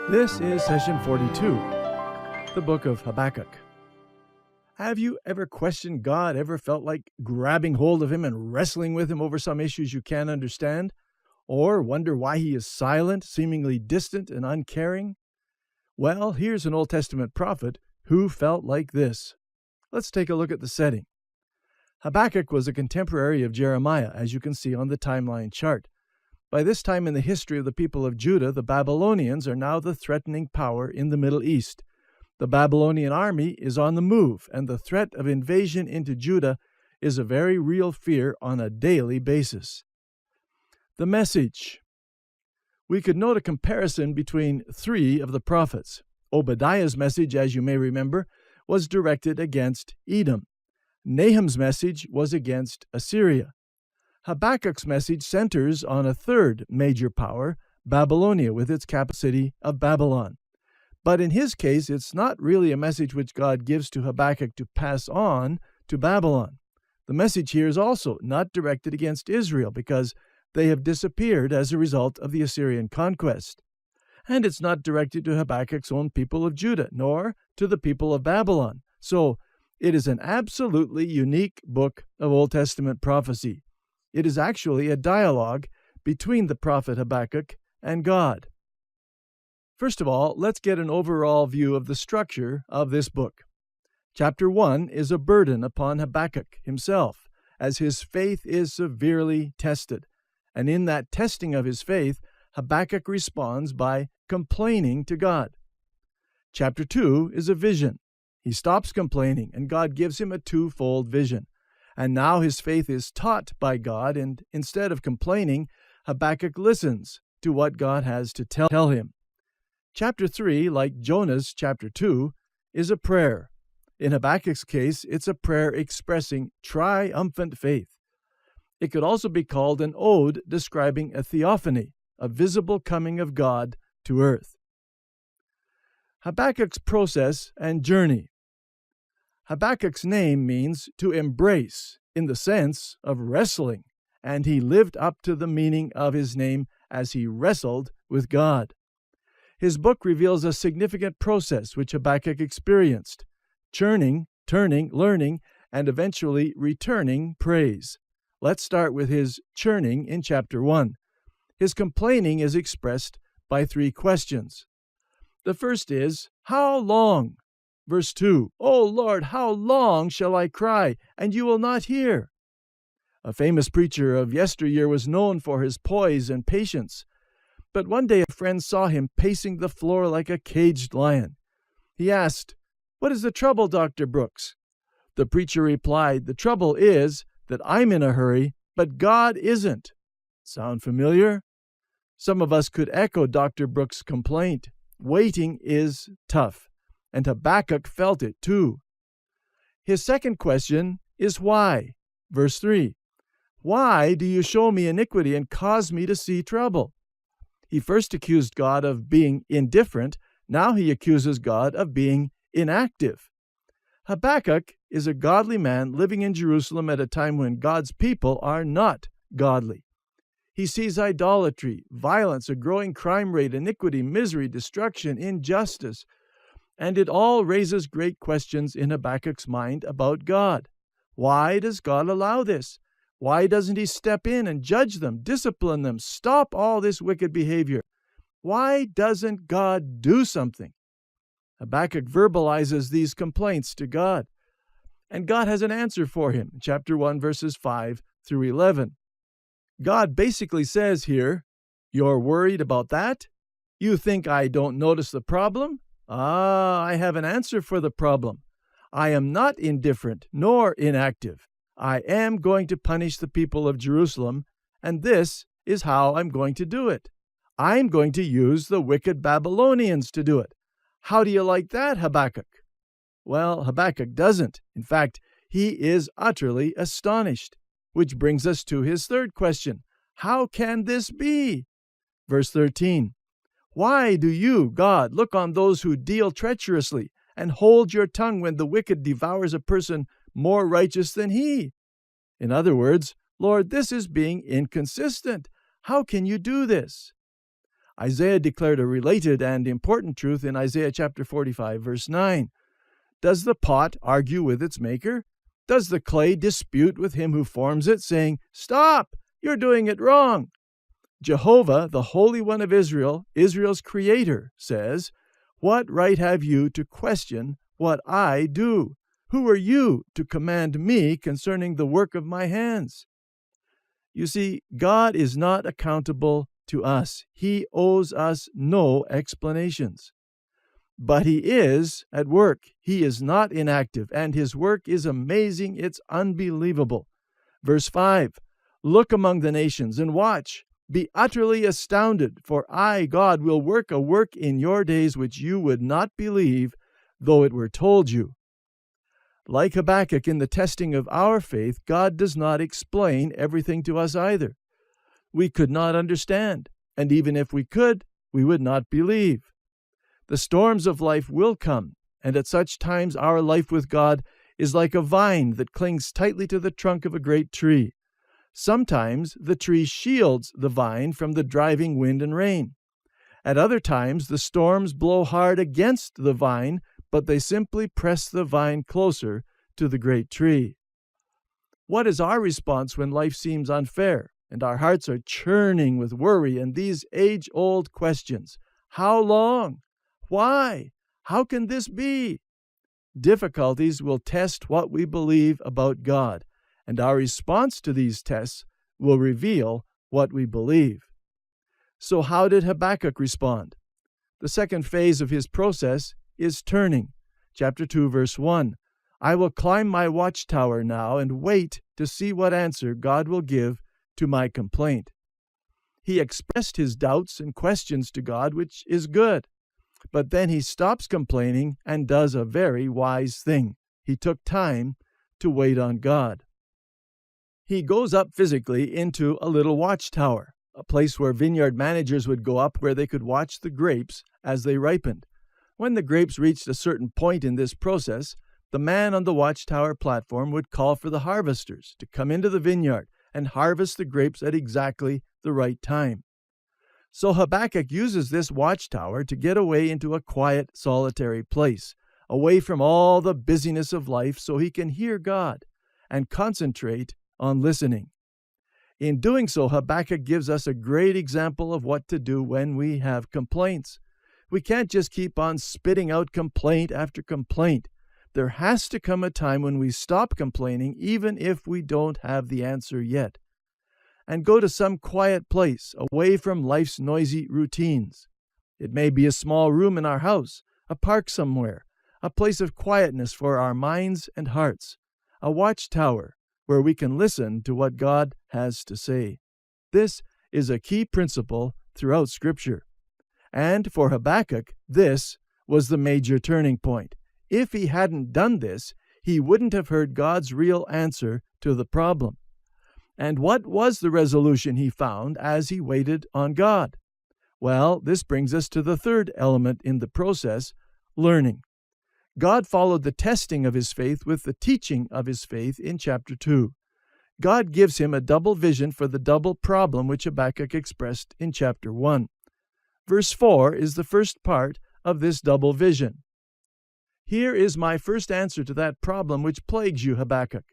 This is session 42, the book of Habakkuk. Have you ever questioned God, ever felt like grabbing hold of him and wrestling with him over some issues you can't understand? Or wonder why he is silent, seemingly distant and uncaring? Well, here's an Old Testament prophet who felt like this. Let's take a look at the setting. Habakkuk was a contemporary of Jeremiah, as you can see on the timeline chart. By this time in the history of the people of Judah, the Babylonians are now the threatening power in the Middle East. The Babylonian army is on the move, and the threat of invasion into Judah is a very real fear on a daily basis. The message. We could note a comparison between three of the prophets. Obadiah's message, as you may remember, was directed against Edom. Nahum's message was against Assyria. Habakkuk's message centers on a third major power, Babylonia, with its capital city of Babylon. But in his case, it's not really a message which God gives to Habakkuk to pass on to Babylon. The message here is also not directed against Israel because they have disappeared as a result of the Assyrian conquest. And it's not directed to Habakkuk's own people of Judah, nor to the people of Babylon. So it is an absolutely unique book of Old Testament prophecy. It is actually a dialogue between the prophet Habakkuk and God. First of all, let's get an overall view of the structure of this book. Chapter 1 is a burden upon Habakkuk himself, as his faith is severely tested. And in that testing of his faith, Habakkuk responds by complaining to God. Chapter 2 is a vision. He stops complaining, and God gives him a twofold vision. And now his faith is taught by God, and instead of complaining, Habakkuk listens to what God has to tell him. Chapter 3, like Jonah's chapter 2, is a prayer. In Habakkuk's case, it's a prayer expressing triumphant faith. It could also be called an ode describing a theophany, a visible coming of God to earth. Habakkuk's process and journey. Habakkuk's name means to embrace in the sense of wrestling, and he lived up to the meaning of his name as he wrestled with God. His book reveals a significant process which Habakkuk experienced: churning, turning, learning, and eventually returning praise. Let's start with his churning in chapter 1. His complaining is expressed by three questions. The first is, "How long?" Verse 2, "O Lord, how long shall I cry, and you will not hear?" A famous preacher of yesteryear was known for his poise and patience. But one day a friend saw him pacing the floor like a caged lion. He asked, "What is the trouble, Dr. Brooks?" The preacher replied, "The trouble is that I'm in a hurry, but God isn't." Sound familiar? Some of us could echo Dr. Brooks' complaint. Waiting is tough. And Habakkuk felt it too. His second question is why. Verse 3, "Why do you show me iniquity and cause me to see trouble?" He first accused God of being indifferent. Now he accuses God of being inactive. Habakkuk is a godly man living in Jerusalem at a time when God's people are not godly. He sees idolatry, violence, a growing crime rate, iniquity, misery, destruction, injustice. And it all raises great questions in Habakkuk's mind about God. Why does God allow this? Why doesn't he step in and judge them, discipline them, stop all this wicked behavior? Why doesn't God do something? Habakkuk verbalizes these complaints to God. And God has an answer for him in chapter 1, verses 5 through 11. God basically says here, "You're worried about that? You think I don't notice the problem? I have an answer for the problem. I am not indifferent nor inactive. I am going to punish the people of Jerusalem, and this is how I'm going to do it. I'm going to use the wicked Babylonians to do it. How do you like that, Habakkuk?" Well, Habakkuk doesn't. In fact, he is utterly astonished. Which brings us to his third question. How can this be? Verse 13. "Why do you, God, look on those who deal treacherously, and hold your tongue when the wicked devours a person more righteous than he?" In other words, Lord, this is being inconsistent. How can you do this? Isaiah declared a related and important truth in Isaiah chapter 45, verse 9. Does the pot argue with its maker? Does the clay dispute with him who forms it, saying, "Stop! You're doing it wrong"? Jehovah, the Holy One of Israel, Israel's Creator, says, "What right have you to question what I do? Who are you to command me concerning the work of my hands?" You see, God is not accountable to us. He owes us no explanations. But He is at work. He is not inactive, and His work is amazing. It's unbelievable. Verse 5, "Look among the nations and watch. Be utterly astounded, for I, God, will work a work in your days which you would not believe, though it were told you." Like Habakkuk in the testing of our faith, God does not explain everything to us either. We could not understand, and even if we could, we would not believe. The storms of life will come, and at such times our life with God is like a vine that clings tightly to the trunk of a great tree. Sometimes the tree shields the vine from the driving wind and rain. At other times the storms blow hard against the vine, but they simply press the vine closer to the great tree. What is our response when life seems unfair and our hearts are churning with worry and these age-old questions? How long? Why? How can this be? Difficulties will test what we believe about God, and our response to these tests will reveal what we believe. So how did Habakkuk respond? The second phase of his process is turning. Chapter 2, verse 1. "I will climb my watchtower now and wait to see what answer God will give to my complaint." He expressed his doubts and questions to God, which is good. But then he stops complaining and does a very wise thing. He took time to wait on God. He goes up physically into a little watchtower, a place where vineyard managers would go up where they could watch the grapes as they ripened. When the grapes reached a certain point in this process, the man on the watchtower platform would call for the harvesters to come into the vineyard and harvest the grapes at exactly the right time. So Habakkuk uses this watchtower to get away into a quiet, solitary place, away from all the busyness of life so he can hear God and concentrate on listening. In doing so, Habakkuk gives us a great example of what to do when we have complaints. We can't just keep on spitting out complaint after complaint. There has to come a time when we stop complaining, even if we don't have the answer yet, and go to some quiet place, away from life's noisy routines. It may be a small room in our house, a park somewhere, a place of quietness for our minds and hearts, a watchtower where we can listen to what God has to say. This is a key principle throughout Scripture. And for Habakkuk, this was the major turning point. If he hadn't done this, he wouldn't have heard God's real answer to the problem. And what was the resolution he found as he waited on God? Well, this brings us to the third element in the process, learning. God followed the testing of his faith with the teaching of his faith in chapter 2. God gives him a double vision for the double problem which Habakkuk expressed in chapter 1. Verse 4 is the first part of this double vision. "Here is my first answer to that problem which plagues you, Habakkuk.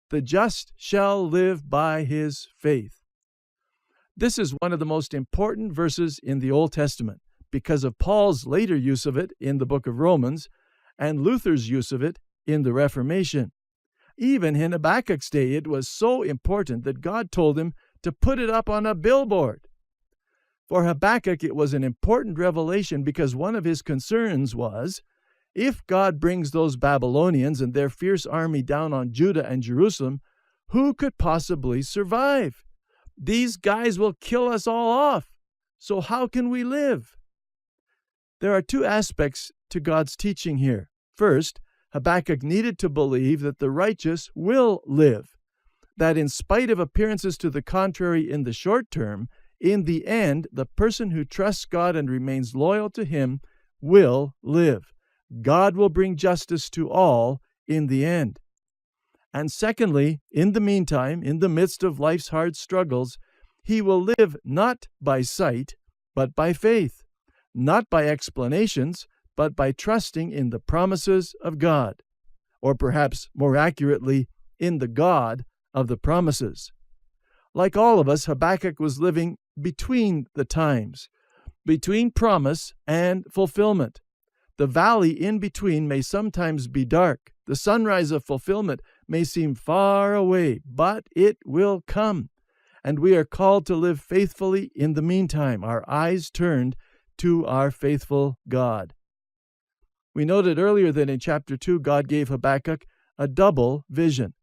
The just shall live by his faith." This is one of the most important verses in the Old Testament because of Paul's later use of it in the book of Romans and Luther's use of it in the Reformation. Even in Habakkuk's day, it was so important that God told him to put it up on a billboard. For Habakkuk, it was an important revelation because one of his concerns was, if God brings those Babylonians and their fierce army down on Judah and Jerusalem, who could possibly survive? These guys will kill us all off. So how can we live? There are two aspects to God's teaching here. First, Habakkuk needed to believe that the righteous will live, that in spite of appearances to the contrary in the short term, in the end, the person who trusts God and remains loyal to him will live. God will bring justice to all in the end. And secondly, in the meantime, in the midst of life's hard struggles, he will live not by sight, but by faith, not by explanations, but by trusting in the promises of God, or perhaps more accurately, in the God of the promises. Like all of us, Habakkuk was living between the times, between promise and fulfillment. The valley in between may sometimes be dark. The sunrise of fulfillment may seem far away, but it will come. And we are called to live faithfully in the meantime, our eyes turned to our faithful God. We noted earlier that in chapter 2, God gave Habakkuk a double vision.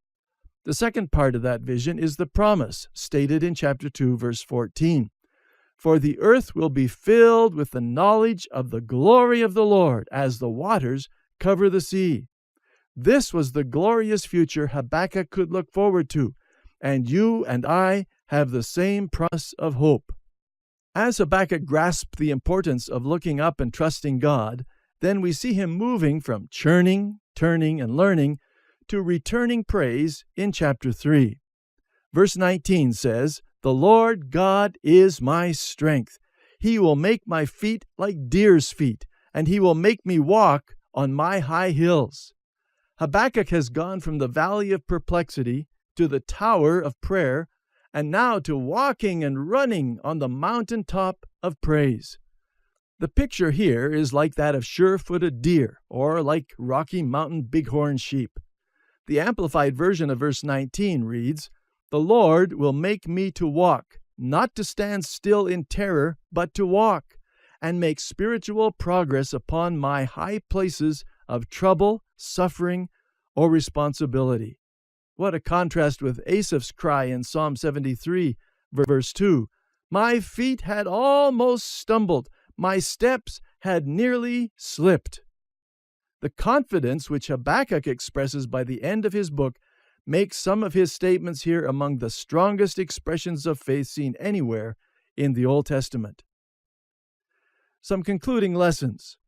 The second part of that vision is the promise stated in chapter 2, verse 14. For the earth will be filled with the knowledge of the glory of the Lord as the waters cover the sea. This was the glorious future Habakkuk could look forward to, and you and I have the same promise of hope. As Habakkuk grasped the importance of looking up and trusting God, then we see him moving from churning, turning, and learning to returning praise in chapter 3. Verse 19 says, The Lord God is my strength. He will make my feet like deer's feet, and he will make me walk on my high hills. Habakkuk has gone from the valley of perplexity to the tower of prayer, and now to walking and running on the mountaintop of praise. The picture here is like that of sure-footed deer, or like Rocky Mountain bighorn sheep. The Amplified version of verse 19 reads, The Lord will make me to walk, not to stand still in terror, but to walk, and make spiritual progress upon my high places of trouble, suffering, or responsibility. What a contrast with Asaph's cry in Psalm 73, verse 2. My feet had almost stumbled, my steps had nearly slipped. The confidence which Habakkuk expresses by the end of his book makes some of his statements here among the strongest expressions of faith seen anywhere in the Old Testament. Some concluding lessons.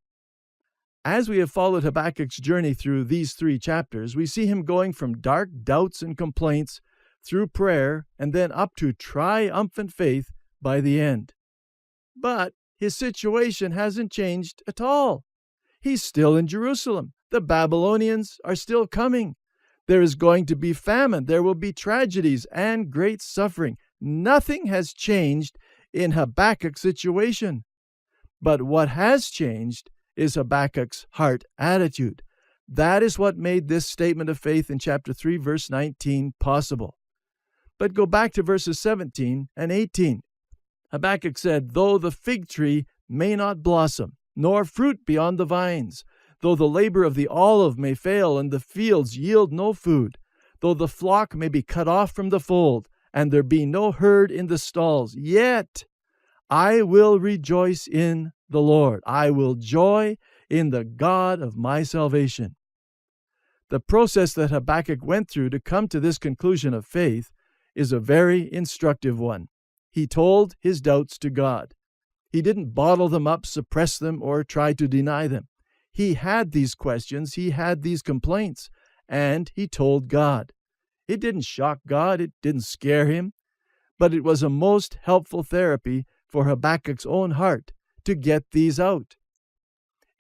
As we have followed Habakkuk's journey through these 3 chapters, we see him going from dark doubts and complaints through prayer and then up to triumphant faith by the end. But his situation hasn't changed at all. He's still in Jerusalem. The Babylonians are still coming. There is going to be famine. There will be tragedies and great suffering. Nothing has changed in Habakkuk's situation. But what has changed is Habakkuk's heart attitude. That is what made this statement of faith in chapter 3, verse 19 possible. But go back to verses 17 and 18. Habakkuk said, Though the fig tree may not blossom, nor fruit be on the vines, though the labor of the olive may fail and the fields yield no food, though the flock may be cut off from the fold, and there be no herd in the stalls, yet I will rejoice in the Lord. I will joy in the God of my salvation. The process that Habakkuk went through to come to this conclusion of faith is a very instructive one. He told his doubts to God. He didn't bottle them up, suppress them, or try to deny them. He had these questions, he had these complaints, and he told God. It didn't shock God, it didn't scare him, but it was a most helpful therapy for Habakkuk's own heart to get these out.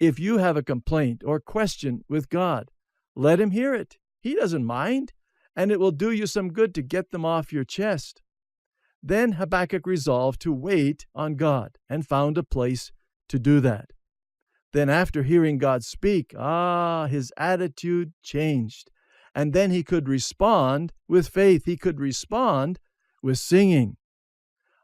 If you have a complaint or question with God, let him hear it. He doesn't mind, and it will do you some good to get them off your chest. Then Habakkuk resolved to wait on God and found a place to do that. Then after hearing God speak, his attitude changed. And then he could respond with faith. He could respond with singing.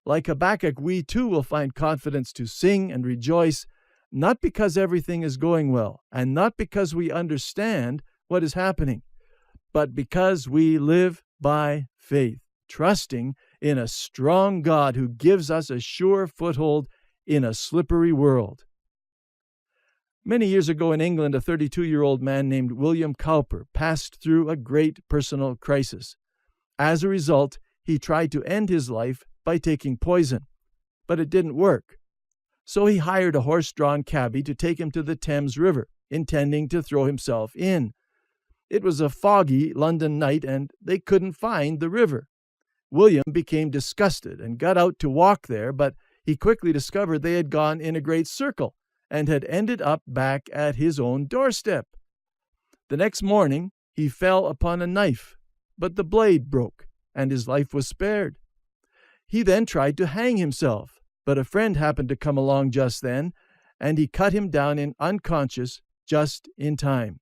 Like Habakkuk, we too will find confidence to sing and rejoice, not because everything is going well, and not because we understand what is happening, but because we live by faith, trusting in a strong God who gives us a sure foothold in a slippery world. Many years ago in England, a 32-year-old man named William Cowper passed through a great personal crisis. As a result, he tried to end his life by taking poison, but it didn't work. So he hired a horse-drawn cabbie to take him to the Thames River, intending to throw himself in. It was a foggy London night, and they couldn't find the river. William became disgusted and got out to walk there, but he quickly discovered they had gone in a great circle and had ended up back at his own doorstep. The next morning he fell upon a knife, but the blade broke, and his life was spared. He then tried to hang himself, but a friend happened to come along just then, and he cut him down in unconscious just in time.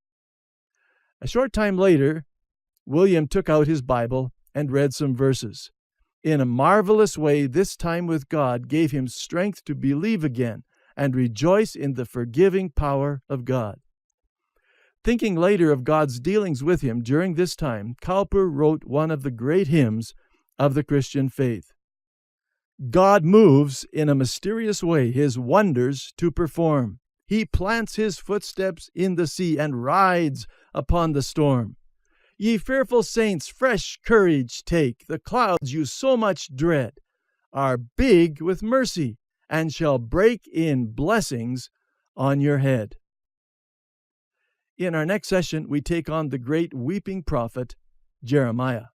A short time later, William took out his Bible and read some verses. In a marvelous way, this time with God gave him strength to believe again and rejoice in the forgiving power of God. Thinking later of God's dealings with him during this time, Cowper wrote one of the great hymns of the Christian faith. God moves in a mysterious way his wonders to perform. He plants his footsteps in the sea and rides upon the storm. Ye fearful saints, fresh courage take. The clouds you so much dread are big with mercy and shall break in blessings on your head. In our next session, we take on the great weeping prophet, Jeremiah.